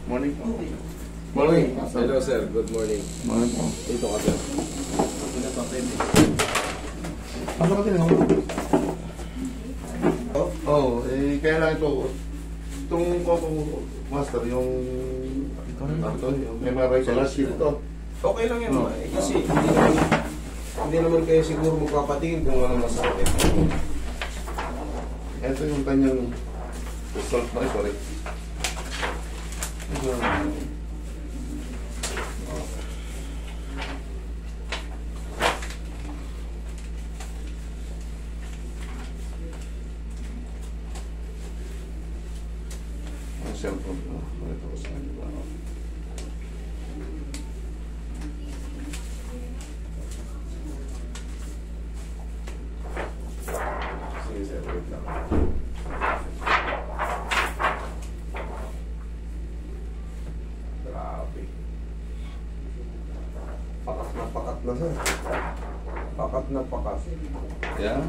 Morning po. Morning. Hello sir, good morning. Morning po. Dito ka sir. Ano ka din ako? Oo, kaya lang ito. Itong Coco Master, yung MRI ko last year ito. Okay lang yan. Kasi hindi naman kayo siguro magpapatingin kung ano masakit. Ito yung kanyang result na ito. Ang cellphone ko. Ito ko sa kanila. Sige sir, wait lang. Grabe. Pakat na sir. Pakat na pakat. Yeah.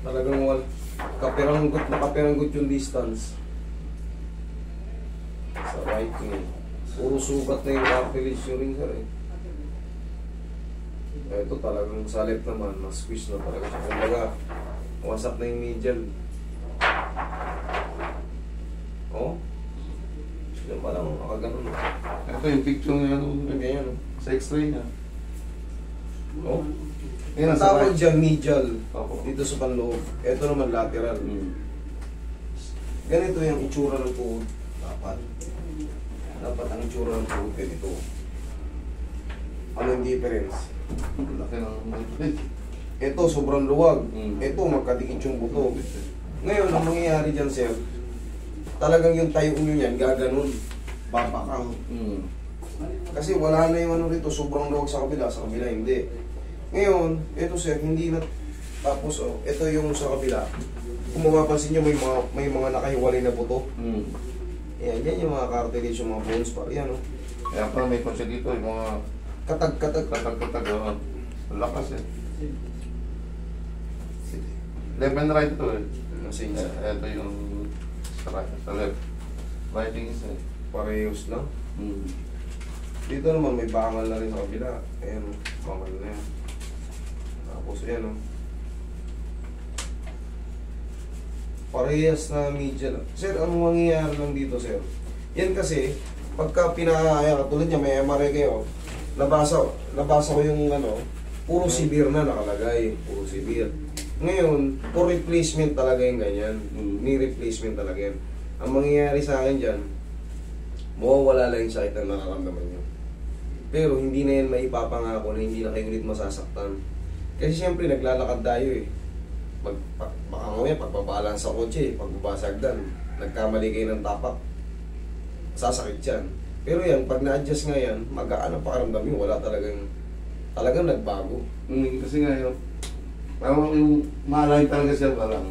Talagang kapiranggot na kapiranggot yung distance. Sa right knee. Puro sugat na yung cartilage yung ring sir eh. Ito talagang sa left naman, na-squish na talaga siya. Kumbaga, wasak na yung medial. Oh? Yan pa lang, nakaganon. Ito yung picture niya Ganyan. sa x-ray niya. Oh? Yan, Ang sa tawag right. dyan, medial. Opo. Dito sa panloob. Ito naman lateral. Ganito yung itsura ng tuhod. Dapat ang itsura ng tuhod ganito. Ano yung difference? Laki ng Ito, sobrang luwag. Mm. Ito, magkadikit yung buto. Ngayon, ang mangyayari dyan, sir, talagang yung tayo nyo yan, gaganon. Babakang. Kasi wala na yung ano rito, sobrang luwag sa kabila hindi. Ngayon, ito sir, hindi na, tapos ito yung sa kabila. Kung mapapansin nyo, may mga nakahiwalay na buto. Yan yung mga cartilage, yung mga bones pa. Yan Kaya pa may konsya dito, yung mga katag-katag. katag-katag. Lakas eh. Left and right ito eh. Ito yung sa left. Right is eh. Parehos na. Dito naman may bangal na rin sa kabila. Ayan, bangal na yan. Tapos ayan parehas na medial. Sir, ano mangyayari lang dito, sir? Yan kasi, pagka tulad niya, may MRI kayo, nabasa ko yung puro severe na nakalagay. Puro severe. Ngayon, for replacement talaga yung ganyan. Ni replacement talaga yan. Ang mangyayari sa akin dyan, mawawala lang yung sakit na nakaramdaman nyo. Pero hindi na yan maipapangako na hindi na kayo ulit masasaktan. Kasi siyempre naglalakad tayo eh. Baka mamaya pagpapalan sa kotse, pagbabasagdan, nagkamali kayo ng tapak, sasakit yan. Pero yan, pag na-adjust nga yan, magaan ang pakaramdam nyo, wala talagang nagbago. Kasi nga yun, parang yung maalay talaga siya parang.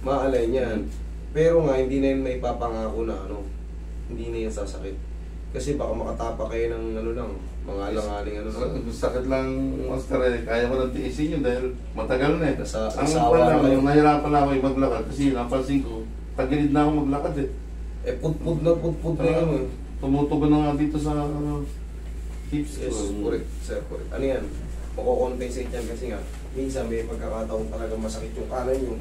Maalay niyan. Pero nga, hindi na yun may papangako na hindi na yan sasakit. Kasi baka makatapa kayo ng mga alang-aling Sakit lang, master eh. Kaya ko lang tiisin yun dahil matagal na eh. Ang Nasawa na kayo. nahirapan na ako yung maglakad kasi napansin ko, tagilid na ako maglakad eh. Put-put na yun eh. Tumutubo na nga dito sa hips ko. Yes, correct, sir, correct. Ano yan? Mako-compensate yan kasi nga, minsan may pagkakataon talagang masakit yung kanan nyo.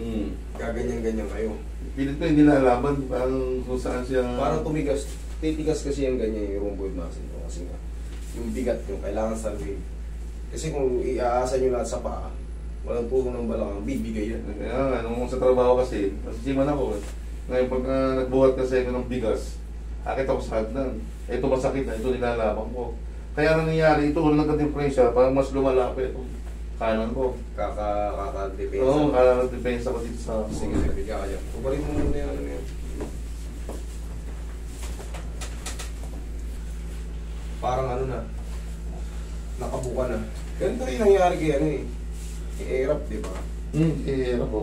Gaganyan-ganyan kayo. Pilit ko hindi nalaman, parang kung saan siya. Parang tumigas, titigas kasi yung ganyan yung rhomboid muscle nyo. Kasi nga, yung bigat nyo, kailangan salvin. Kasi kung iaasa nyo lahat sa paa, walang tulong ng balakang, bibigay yan. Kaya nga, nung sa trabaho kasi, nasiman ako. Ngayon pag nagbuhat kasi ako ng bigas, akit ako sa hagdan. Ito masakit na, ito nilalabang ko. Kaya nangyayari, ito ulang nagka-depresya, parang mas lumalapit itong kanan ko. Kaka-depensa. Oo, kaka-depensa ko dito sa. Sige, bigyan ka dyan. Kubalit mo muna yan, yan. Parang nakabuka na. Ganito yung nangyari kay i-erap, di ba? Ano po?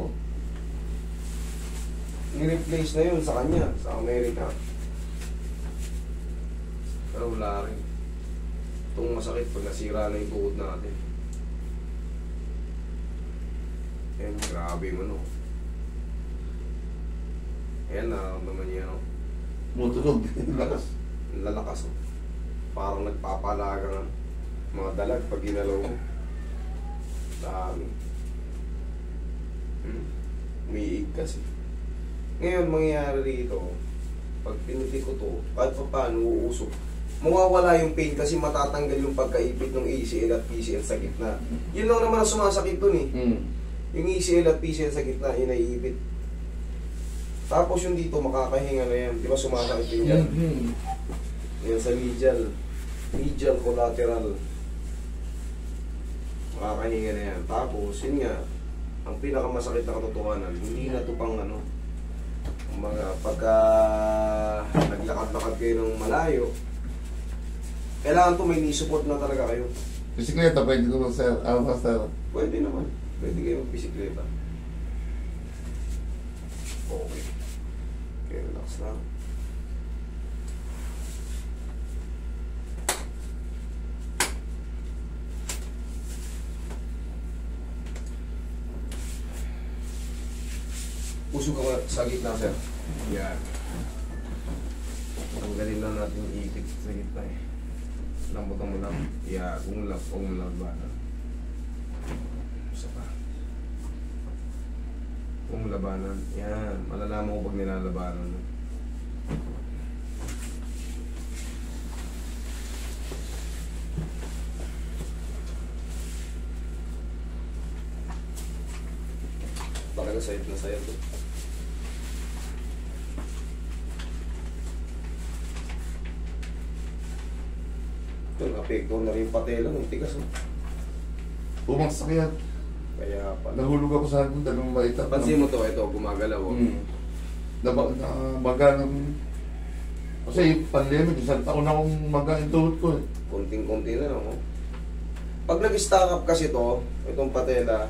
Ni-replace na yun sa kanya, sa Amerika. Pero wala rin. Itong masakit pag nasira na yung tuhod natin. Grabe mo Ayan, nararamdaman niya, no? Mutunog. Lakas. Lalakas, oh. Parang nagpapalaga nga. Mga dalag pag ginalaw mo. Dami. Umiig kasi. Ngayon, mangyayari dito, pag pinuti ko to, kahit pa paano, uusok. Mawawala yung pain kasi matatanggal yung pagkaipit ng ACL at PCL sa gitna. Yun lang naman ang sumasakit dun eh. Yung ACL at PCL sa gitna, yun naiipit. Tapos yung dito, makakahinga na yan. Di ba sumasakit din yan? Yan sa medial. Medial collateral. Makakahinga na yan. Tapos, yun nga, ang pinakamasakit na katotohanan, hindi na ito pang ano, mga pagka naglakad-lakad kayo ng malayo, kailangan to may knee support na talaga kayo. Bisikleta, pwede ko sir. Sir. Pwede naman. Pwede kayo mag-bisikleta. Okay. Okay, relax lang. Usog ka sa gitna, sir. Yan. Tanggalin lang natin yung ipit sa gitna eh. Lambutan mo lang. Yan. Umulap ba na. Isa pa. Umulabanan. Yan. Malalaman ko pag nilalabanan. Talaga sayot na sayot. Ito, napekto na rin yung patela ng tigas. Bumagsak yan. Kaya pala. Nahulog ako sa hagod, dalawang baita. Pansin mo to, ito, gumagalaw. Maganang... Kasi pandemic, isang taon na akong magain tuhod ko eh. Konting-konti na lang, oh. Pag nag-stack up kasi to, itong patela,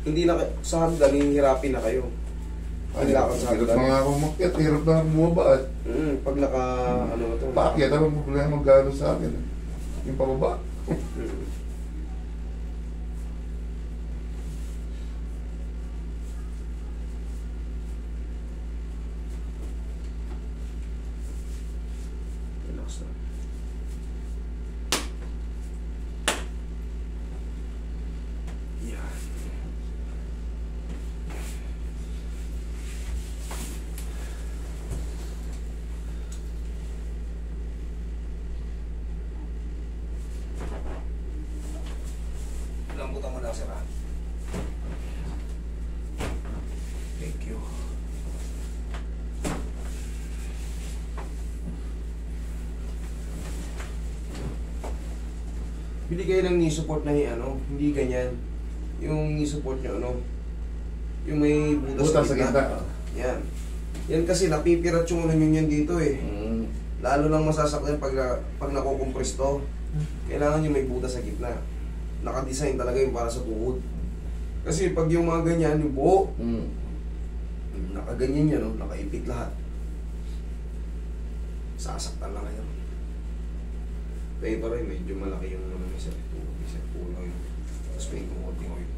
hindi na sa hagdan, hihirapin na kayo. Ay, hirap mga akong makyat, hirap na akong bumaba eh. Pag naka, ano na to. Paakyat, ang problema mag-gano sa akin eh. Yung pababa. Relax na. Yan. Lambutan mo lang, sir. Thank you. Bili kayo ng knee support na hindi ganyan. Yung knee support nyo, yung may butas Butas sa gitna. Yan. Yan kasi napipirat yung ulo nyo yan dito eh. Lalo lang masasaktan pag nakukompress to. Kailangan yung may butas sa gitna. Nakadesign talaga yung para sa tuhod. Kasi pag yung mga ganyan, yung buo, nakaganyan yan, nakaipit lahat. Sasaktan lang kayo. Kaya pa rin, medyo malaki yung isa puno yun. Tapos may kumunting oil.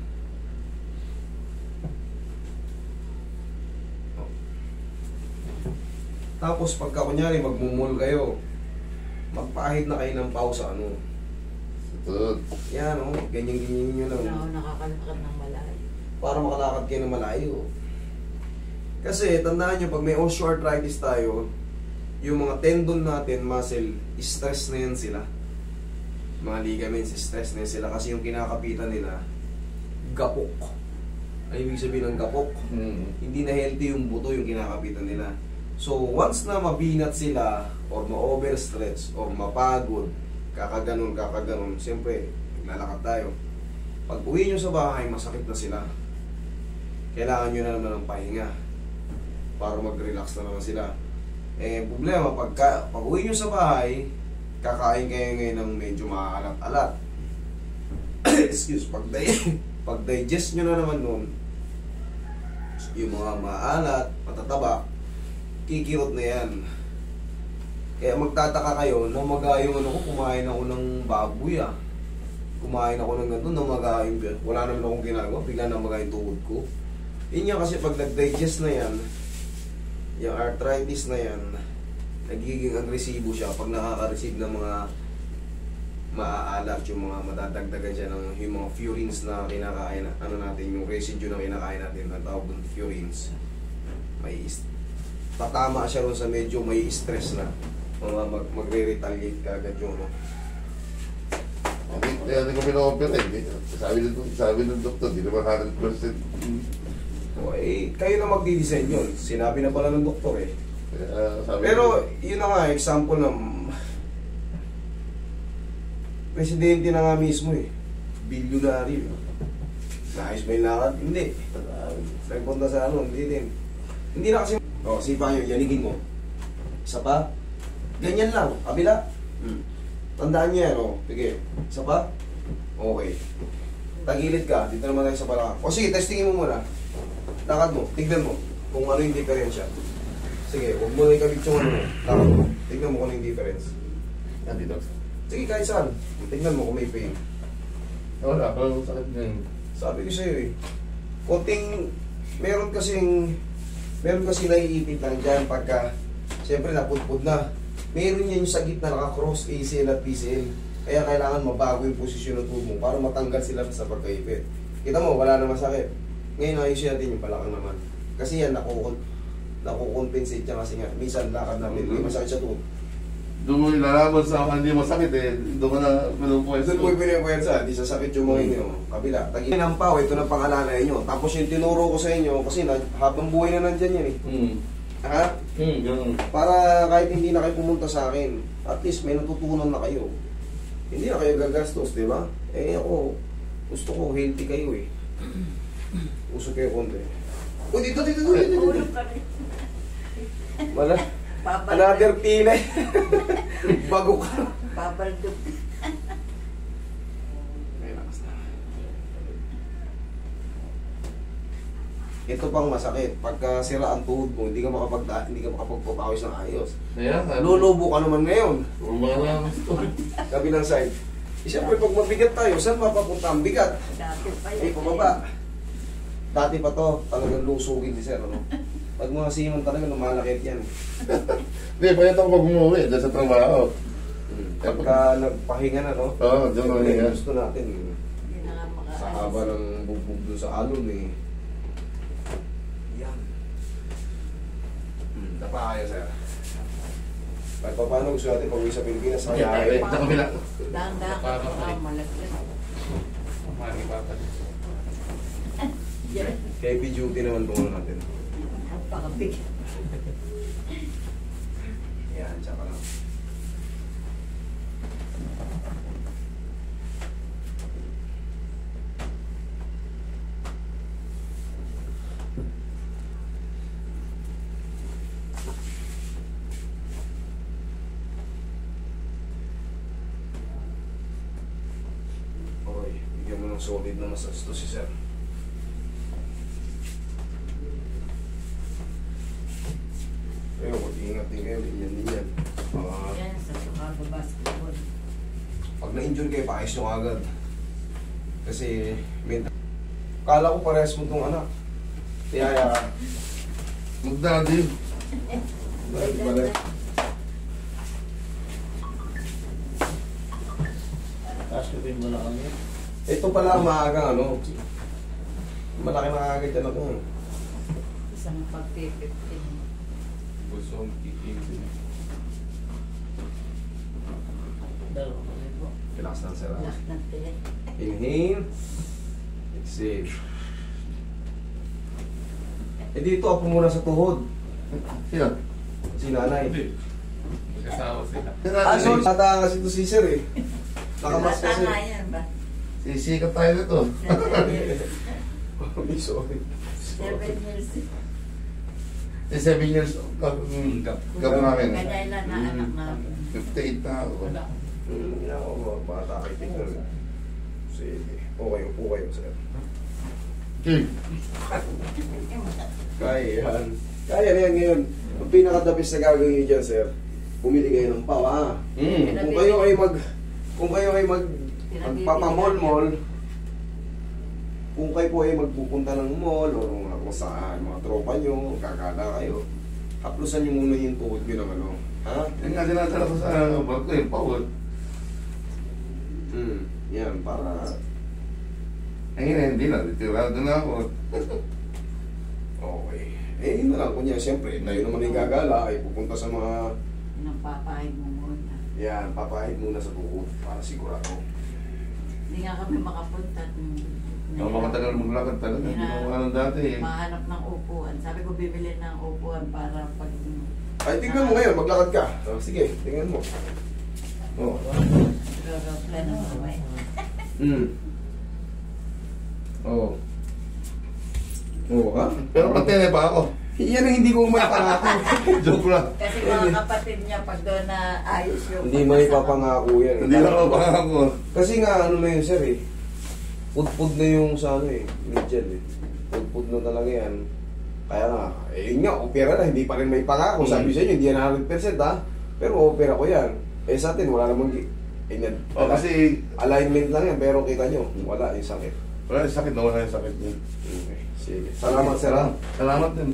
Oh. Tapos pagka kunyari magmumul kayo, magpahid na kayo ng pause sa Tutod. yan ganyan-ganyan nyo lang. Wala ako nakakalakad ng malayo. Para makalakad kayo ng malayo. Kasi tandaan nyo, pag may osteoarthritis tayo, yung mga tendon natin, muscle, stress na yan sila. Mga ligaments, stress na yan sila. Kasi yung kinakapitan nila, gapok. Ay, ibig sabihin ng gapok, hindi na healthy yung buto yung kinakapitan nila. So, once na mabinat sila, or ma-overstretch, or mapagod, kakaganon, siyempre, lalakad tayo. Pag uwi nyo sa bahay, masakit na sila. Kailangan nyo na naman ng pahinga para mag-relax na naman sila. Problema, pag uwi nyo sa bahay, kakain kayo ngayon ng medyo maalat-alat. Excuse, pag digest nyo na naman nun, yung mga maalat, matataba, kikirot na yan. Kaya magtataka kayo, namagayong kumain ako ng baboy Kumain ako ng ganito, namagayong, wala naman akong ginagawa, bigla namagayong tuhod ko. Yun yan kasi pag nag-digest na yan, Yung arthritis na yan, nagiging agresibo siya pag nakaka-receive ng mga maaalat, yung mga madadagdagan siya ng yung mga furins na kinakain, ano natin, yung residue na kinakain natin, ang tawag doon furins. Tatama siya ron sa medyo may stress na magre-retaliate kagad yung ano. Hindi ko pina-opera eh. Sabi ng doktor, di naman 100%. O, kayo na magdi-design yun. Sinabi na pala ng doktor eh. Sabi Pero yun na nga, example ng presidente na nga mismo eh. Bilyonaryo. Naayos ba yung lakad? Hindi. Nagpunta sa ano, hindi din. Hindi na kasi... O, sipa nyo, yanigin mo. Isa pa. Ganyan lang. Kabila. Tandaan niyo yan, o. Sige. Isa pa. Okay. Tagilid ka. Dito naman tayo sa palakang. O sige, testingin mo muna. Lakad mo. Tignan mo kung ano yung diferensya. Sige, huwag mo na ikabit yung ano mo. Lakad mo. Tignan mo kung ano yung difference. Yan dito. Sige, kahit saan. Tignan mo kung may pain. Wala, parang sakit ngayon. Sabi ko sa'yo eh. Konting, meron kasi naiipit lang dyan pagka, siyempre napudpud na. Meron yan yung sa gitna naka-cross ACL at PCL. Kaya kailangan mabago yung posisyon ng tubo mo para matanggal sila sa pagkaipit. Kita mo, wala naman sakit. Ngayon ayusin natin yung balakang naman. Kasi yan, nakukompensate siya kasi nga. Minsan lakad natin, hindi masakit sa tuhod. Doon mo ilalaban sa hindi masakit eh. Doon mo na pinupuwesto. Doon mo pinapuwersa, di sasakit yung mga inyo. Kabila. Tagin ng pao, ito na pangalanay nyo. Tapos yung tinuro ko sa inyo, kasi habang buhay na nandyan yan eh. Ha? Ganun. Para kahit hindi na kayo pumunta sa akin, at least may natutunan na kayo. Hindi na kayo gagastos, di ba? Eh ako, gusto ko healthy kayo eh. Usok kayo konti. Uy, dito. Ulog ka rin. Wala. Babaldog. Another pila. Bago ka. Babaldog. May lakas na. Ito pang masakit. Pagka sira ang tuhod mo, hindi ka makapagpapawis ng ayos. Kaya, Lulubo ka naman ngayon. Wala gusto. Kabilang side. Siyempre, pag mabigat tayo, saan mapapunta ang bigat? Dati pa Ay, yan. pababa. Dati pa to, talagang lusugin si Sir, ano? Pag mga seaman talaga, lumalakit yan. Hindi, payat ako pag umuwi dahil sa trabaho. Pagka nagpahinga na, no? Oo, dyan mo Siyempre, nga. gusto natin. Hindi na nga makaalis. Sa haba ng bugbog doon sa alon, eh. Yan. Dapa kayo, Sir. Kahit pa paano gusto natin pag-uwi sa Pilipinas, Ay, kaya sa kabila. Dahan-dahan ka malagyan. Yan. heavy duty naman itong ano natin. Napakabig. Yan, tsaka lang. Okay, bigyan mo ng solid na massage to si Sir. Ayun, mag-iingat din kayo, ganyan din yan. Yan sa Chicago basketball. Pag na-injure kayo, paayos nyo agad. Kasi, kala ko parehas mo itong anak. Tiyaya ka. Magdadi. Dahil pala. Askipin mo na kami. Ito pala ang maagang ano. Malaki na agad yan ako. Isang pagpipipin. Gusto kong kikisin. Dalawa kami po. Relax lang, sir. Lahat ng tiyan. Inhale. Exhale. Eh dito, ako muna sa tuhod. Sino? Si nanay. Magkasawa sila. Ah, sorry. Nata kasi ito si sir eh. Nakamas kasi. Tama yan ba? Sisikat tayo nito. 7 years. Sorry. 7 years. 7 years gap namin. Kanya na anak namin. 58 na ako. Hindi ako bata kay tignan. Sige. Okay, upo kayo, sir. Okay. Kaya yan. Kaya na yan ngayon. Ang pinaka-the-best na gagawin nyo dyan, sir. Bumili kayo ng paw, ha? Kung kayo ay magpapamol-mol, kung kayo po ay magpupunta ng mall o kung saan, mga tropa nyo, gagala kayo, haplusan nyo muna yung tuhod nyo ng ano. Ha? Yan nga dinadala ko sa barko yung pawod. Yan, para... Hindi na, titirado na ako. Okay. Eh, yun na lang. Kunya, siyempre, tayo naman yung gagala ay pupunta sa mga... Pinapapahid mo muna. Yan, papahid muna sa buko para sigurado. Hindi nga kami makapunta. Ang mga matagal maglakad talaga. Hindi mo ano dati eh. Mahanap ng upuan. Sabi ko bibili ng upuan para pag... Ay, tingnan mo ngayon, maglakad ka. Sige, tingnan mo. Oh. Plan ng kamay. Oo. Oo, ha? Pero patene pa ako. Yan ang hindi ko mapangako. Joke lang. Kasi mga kapatid niya pag doon na ayos yung... Hindi mo ipapangako yan. Hindi lang ako pangako. Kasi nga, ano na yun, sir eh. Pud-pud na yung sa ano eh. Medial eh. Pud-pud na talaga yan. Kaya nga, eh yun nga, opera na, hindi pa rin may pangako. Sabi sa inyo, hindi yan 100% ha. Pero opera ko yan. Eh sa atin, wala namang... Kasi alignment lang yan, pero kita nyo, wala yung sakit. wala yung sakit na wala yung sakit niya. Okay, sige. Salamat, sir ha. Salamat din.